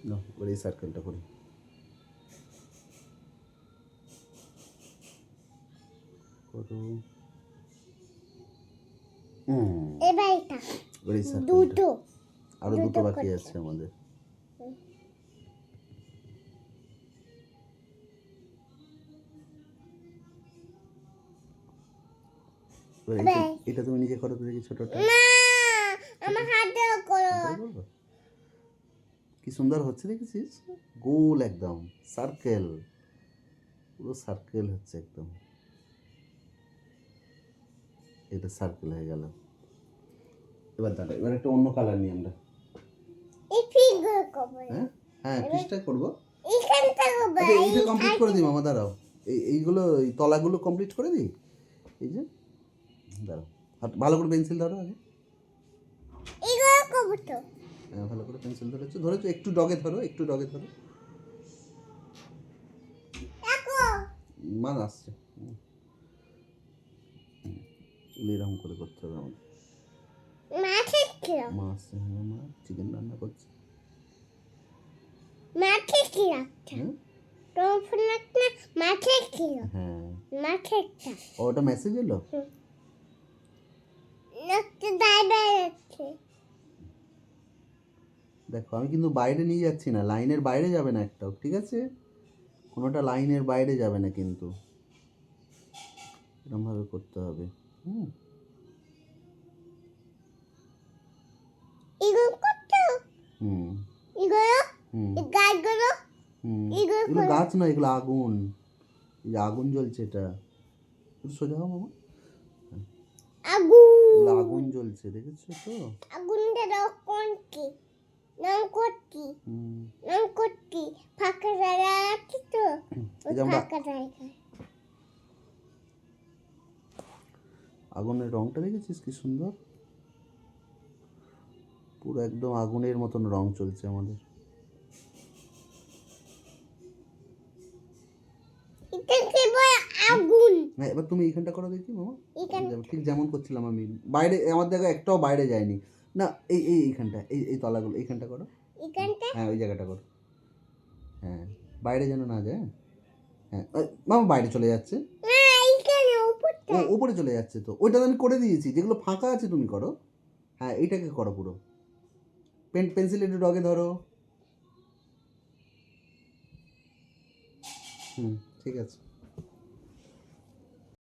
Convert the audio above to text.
না এবার এই সার্কেলটা করি। করো। এবার এটা এবার এই সার্কেলটা। দুটো আরো দুটো বাকি আছে আমাদের। এটা তুমি নিজে করো তো দেখি ছোটটা। না আমার হাতে করো। কি সুন্দর হচ্ছে দেখেছিস, গোল একদম সার্কেল, পুরো সার্কেল হচ্ছে একদম। এটা সার্কেল হয়ে গেল। এবার দাঁড়া, এবার একটা অন্য কালার নিই আমরা। এই ফিগার করব। হ্যাঁ ফিশটা করব। এইখানটা করব। আচ্ছা এইটা কমপ্লিট করে দিই মামা, দাঁড়াও। এইগুলো এই তলাগুলো কমপ্লিট করে দিই। এই যে দাঁড়াও, ভালো করে পেন্সিল ধরো আগে। এইগুলো করব তো। হ্যাঁ ভালো করে পেন্সিল ধরেছো, একটু ডগে ধরো, একটু ডগে ধরো। দেখো মান আসছে। এরকম করে করতে হবে আমাদের। মাছে ছিল। মাছ, হ্যাঁ মা চিকেন রান্না করছে। মাছে কি রাখছে? তোমার ফোন একটা মাছে ছিল। হ্যাঁ মাছেরটা। ওটা মেসেজ এলো। একটা দাইবা আছে। দেখো আমি কিন্তু বাইরে নিয়ে যাচ্ছি না, লাইনের বাইরে যাবে না একটাও, ঠিক আছে? কোনোটা লাইনের বাইরে যাবে না কিন্তু, এরকম ভাবে করতে হবে। এগুলো করছো? এগুলো গাছগুলো এগুলো গাছ না, এগুলো আগুন। এই যে আগুন জ্বলছে, এটা একটু সোজা হও মামা। আগুন আগুন জ্বলছে দেখেছো তো? আগুনটা রকম কি নাম করছি নাম করছি ফাঁকা জায়গা আছে তো ফাঁকা জায়গা। আগুনের রংটা দেখেছিস কি সুন্দর, পুরো একদম আগুনের মতন রং চলছে আমাদের। আগুন। হ্যাঁ এবার তুমি এইখানটা করো দেখি মামা, ঠিক যেমন করছিলাম আমি। বাইরে আমার দেখো একটাও বাইরে যায়নি না। এইখানটা, এই তলাগুলো এইখানটা করো। হ্যাঁ ওই জায়গাটা করো। হ্যাঁ বাইরে যেন না যায়। হ্যাঁ মামা বাইরে চলে যাচ্ছে, ও উপরে চলে যাচ্ছে তো। ওইটা আমি করে দিয়েছি, যেগুলো ফাঁকা আছে তুমি করো। হ্যাঁ এইটাকে করো পুরো। পেন্সিল একটু ডগে ধরো। ঠিক আছে।